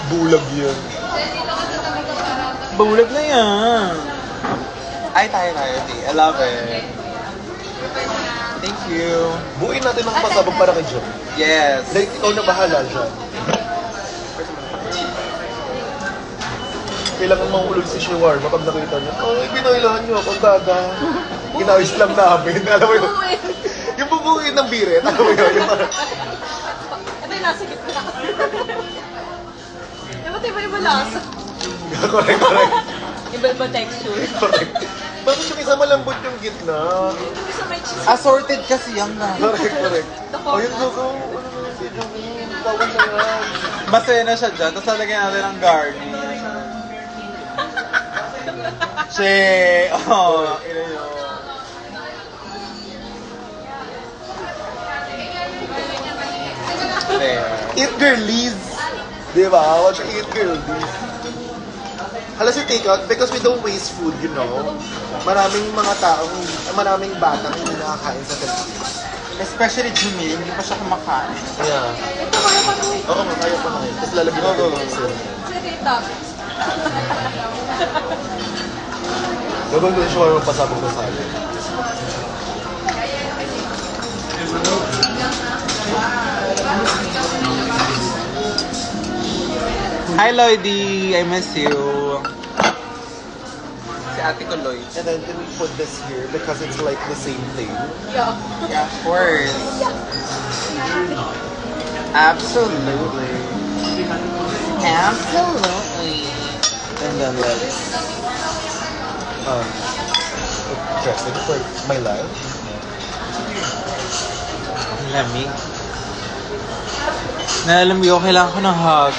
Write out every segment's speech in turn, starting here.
Bulag yan. Bulag na yan. Ay, tayo. I love it. Thank you. Buuin natin ng pasabog para kay John. Yes. Like, ikaw na bahala dyan. Kailangan mahulog si Shawarma pag nakita niya. Ay, pinailahan niyo ako, gaga. Inayos lang namin. Alam mo yun? Yung bubuin ng biret. Alam mo yun? Yung parang... Ito yung nasa gitna. Iba lasa. Correct. Iba texture. Correct. Bakit yung isa malambot yung gitna? Isa may cheese. Assorted kasi yan na. Correct. Ayun, Gogo. Ano na si John? Tawag na yan. Masaya na siya dyan. Tapos lalagyan natin ng garnish. Che! Oh, ina yun. There. Eat girlies. Diba? Watch eat girlies. Hala si takeout, because we don't waste food, you know. Maraming maraming batang hindi nakakain sa Philippines. Especially Jimmy, hindi pa siya kumakain. Yeah. Ito kaya pa ito. Oo nga, kaya pa ngayon. Tapos lalagyan natin Go. ng sir. Ito yung toppings. Gagawin ko siya kung pasabog na sa akin. Hi Lloydie, I miss you. Si ate ko Lloyd. And then can we put this here because it's like the same thing? Yeah. Yeah, of course. Absolutely. And then let's dress it for my life. Lamig. Nalalamig ako, kailangan ko ng hug.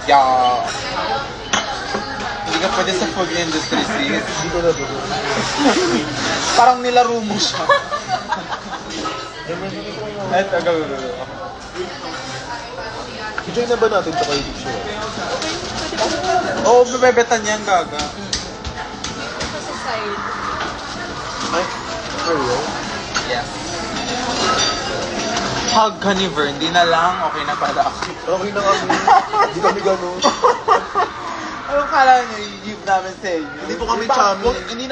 Yeah. Hindi ka pwede sa food industry, sis. Hindi ko na doon. Parang nilaro mo siya. Eto, gawin. I-join na ba natin ito kay Diksha? Oo, bebetan yan, gaga. Ito sa side. Ay, for real? Yes. Hug ka ni Vern, di na lang, okay na pala ako. Okay na kami. Hindi kami ganun. Anong kala nyo, i-give namin sa inyo? Hindi po kami chummy. Hindi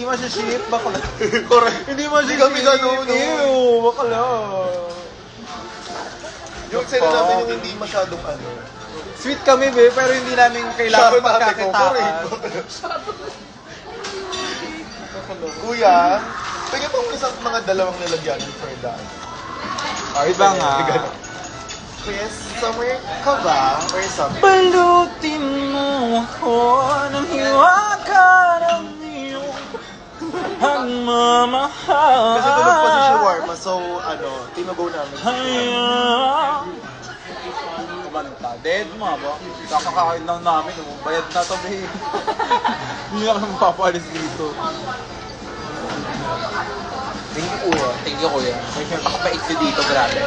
masya-ship, bakla. Correct. Hindi Hindi kami ganun. Ew, bakla. Yung eksena namin yung hindi masyadong ano. Sweet kami, be, pero hindi namin kailangan Shower natin ko. pagkakitaan. Kuya, pwede pong isang mga dalawang nilagyan for that. Diba nga? Kuya, somewhere ka ba? Or something? Balutin mo ako ng hiwaga ng iyong pagmamahal. Kasi tulog pa si Shawarma, so ano, tinugo namin. Hayang kumanta. Dead mo ba? Kakakain lang namin. Bayad na to, babe. Hindi na kami mapapalis dito. Thank you, Kuya. Thank you, kuya. Pakabait nyo dito, grabe.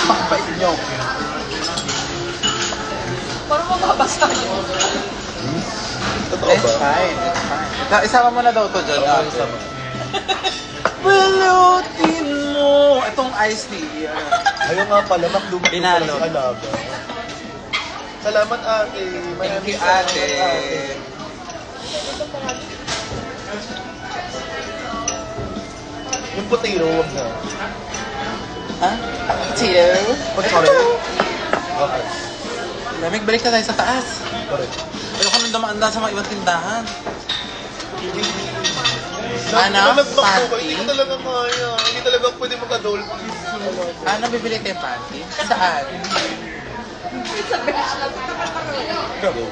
Pakabait nyo. Parang mababasa yun. Totoo It's ba? fine, it's fine. Isama mo na daw to dyan. Oo, isama. Balutin mo. Itong ice tea. Ayun nga pala, maklumat ko pala Binalot. si Alaga. Salamat, ate. Thank you, salamat, ate. Yung potato, wag na. Ha? Tito? Sorry. Okay. Lamig, balik na tayo sa taas. Correct. Ayoko nang dumaan-daan sa mga ibang tindahan. Nagmakbo ko, Panty? hindi ko talaga kaya. Hindi talaga pwede mag-adult. Ano, bibili tayo panty? Saan? Sa bench na. Go.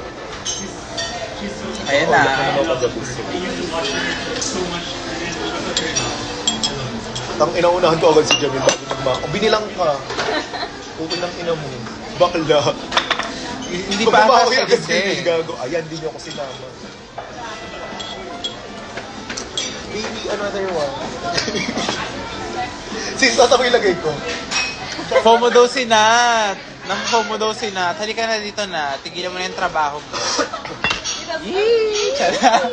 Ayan na. Tang inaunahan ko agad si Jamil bago magmako. Binilang ka. Putol ng ina mo. Bakla. Hindi pa ata siya agad si Jamil, gising. gago. Ayan, di niyo ako sinama. Baby, another one. Sis, nasa mo ilagay ko. FOMO daw si Nat. FOMO daw si Nat. Halika na dito na. Tigilan mo na yung trabaho mo. Yee! Charot.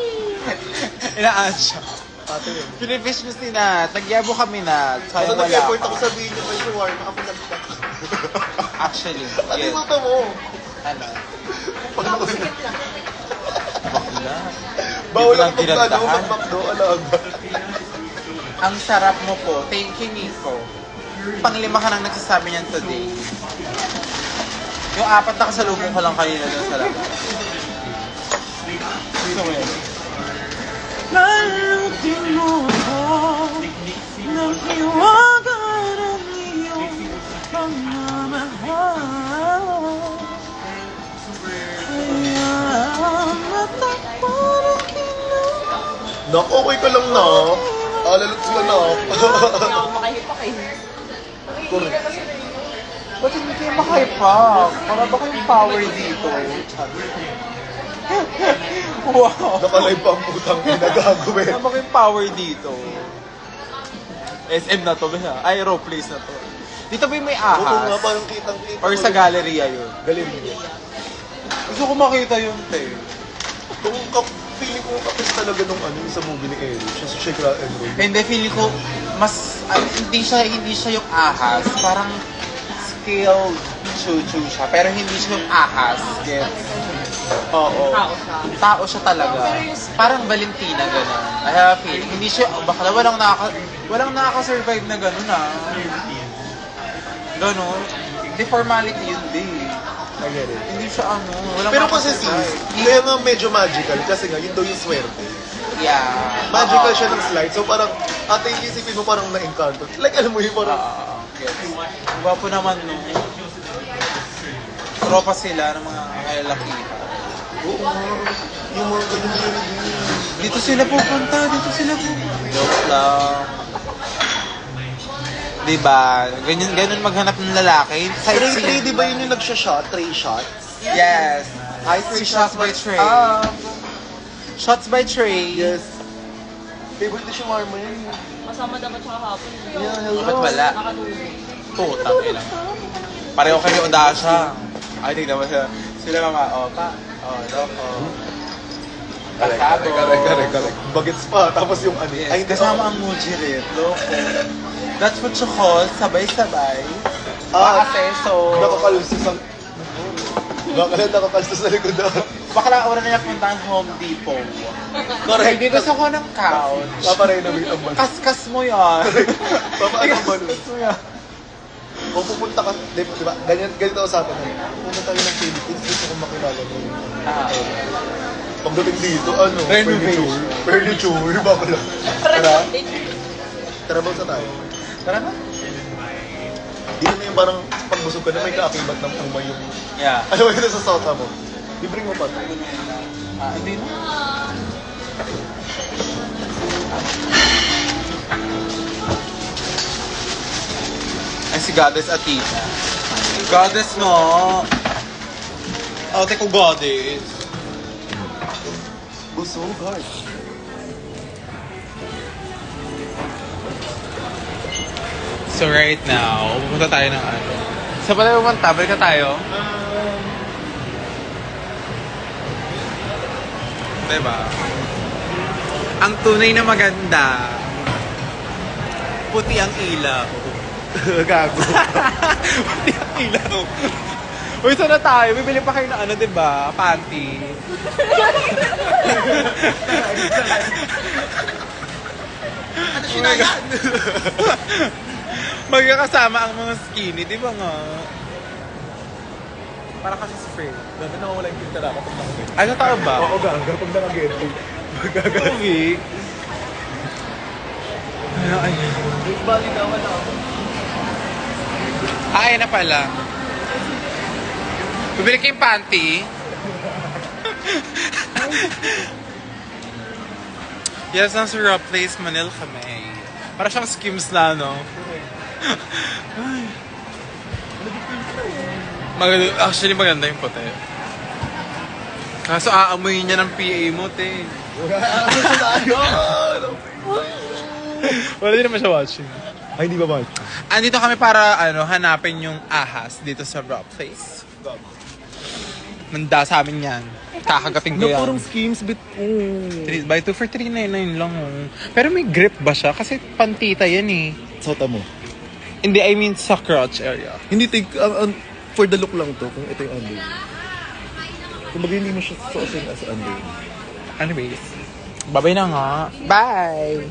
Inaan siya. Ate yun. Pinifish niyo si Nat. Nagyabo kami na. Kasi Sayang wala nag-effort ako ka. sabihin niyo may shawarma ako nagtak. Actually, Ano yes. yung mata mo? Ano? Pag Bakla. bawal Hindi ako ko lang mag-ano, tinandahan. mag-McDo, alaga. Ang sarap mo po. Thank you, Nico. Panglima ka nang nagsasabi niyan today. Yung apat na kasalubong ko lang kanina doon sa labas. Gusto mo yun? Lalutin mo ako ng hiwaga ng iyong pagmamahal. Kaya matakbo ng kilos. Nak, okay ka lang na. Alalot sila na. Hindi ako makahipak eh. Nangihinga kasi na yun. Ba't hindi kayo makahipak? Para ba kayong power dito? Wow! Nakalive pa ang putang ginagagawin. Para ba kayong power dito? SM na to ba? Ay, raw place na to. Dito ba yung may Oo nga, ahas? parang kitang-kita. Or sa galleria yun? Galing. Gusto ko makita yun, te. Feeling ko kapit talaga nung ano yung sa movie ni Eric. Siya si Shekra and Roy. Hindi, feeling ko, mas, hindi siya yung ahas. Parang skilled chuchu siya. Pero hindi siya yung ahas. Gets? Oo. Tao siya. Tao siya talaga. Parang Valentina, gano'n. I have a feeling. Hindi siya, bakla, walang nakaka-survive na gano'n ah. Gano'n. Hindi formality yun, di. I get it. Hindi siya ano, walang Pero kasi sis, makaka-survive. kaya nga medyo magical kasi nga, yun daw yung swerte. Yeah. Magical Oo. siya ng slide. So parang, ate, isipin mo parang na-encanto. Like, alam mo yung parang, Gets. Gwapo naman no. Tropa sila ng mga lalaki. oo nga, yung mga ganun yun. Dito sila pupunta. Joke lang. Diba? Ganun maghanap ng lalaki. Trey, di ba yun yung nagsha-shot? Trey shots? Yes. Ay, Si Shots by Trey. Shots by Trey. Yes. Favorite dish yung Marma yun. Masama dapat siya kahapon. Yeah, hello. Bakit wala? Nakatulog. Putang ina. Pareho kayo Odasha. Ay, tignan mo sila. Sila mga opa. Loko. Correct. Bagets pa. Tapos yung ano. Yes, Ay, kasama ang Mujirit. Loko. That's what you call sabay-sabay. Ah, Maaseso. Nakakalustos ang... Nakakalustos sa likod na. Bakla, wala na puntahan Home Depot. Correct. Hindi gusto ko ng couch. Paparenovate ang balon. Kaskas mo yan. Papaano ang balon? Kaskas mo yan. O pupunta ka, di ba? Ganito usapan natin. Pupunta tayo ng Philippines, gusto kong makilala mo yung... Pagdating dito, ano? Renovation. Furniture, bakla. Tara? Tara ba sa tayo? Tara na. Dito na yung parang pagbusog ka na may kaakibat ng puma yung... Yeah. Ano ba yun sa sota mo? Libre mo pa. Hindi na. Ay, si Goddess Athena. Goddess mo. Ate ko Goddess. Busog, hard. So right now, pupunta tayo ng ano. Saan pa tayo pupunta? Balik na tayo? Diba? Ang tunay na maganda, puti ang ilaw. Gago. Puti ang ilaw. Uy, saan na tayo? Bibili pa kayo ng ano, diba? Panty. Ano sinayan? Magkakasama ang mga skinny, di ba nga? Para kasi sa frame. Dati nawawala yung pinta kapag nakagay. Ay, totoo ba? Oo, gaga. Pag nakagay. Magaga. Movie. Ay. Bali na wala ako. Ay, na pala. Bibili kayong panty. Yes, nasa Raw Place, Manila kami. Para siyang Skims na, no? Ay. Actually, maganda yung puti. Kaso aamoy niya ng PA mo, te. Ano sinayan? Wala din naman siya watching. Ay, hindi ba ba? Andito kami para hanapin yung ahas dito sa Raw Place. Manda sa amin yan. kakagating ko Na yan. purong schemes, bit. Buy 2 for 399 lang. Oh. Pero may grip ba siya? Kasi pantita yan eh. Sota mo. Hindi, I mean sa crotch area. Hindi, for the look lang to, kung ito yung under. Kumbaga hindi mo siya suosin as under. Anyways, babay na nga. Bye!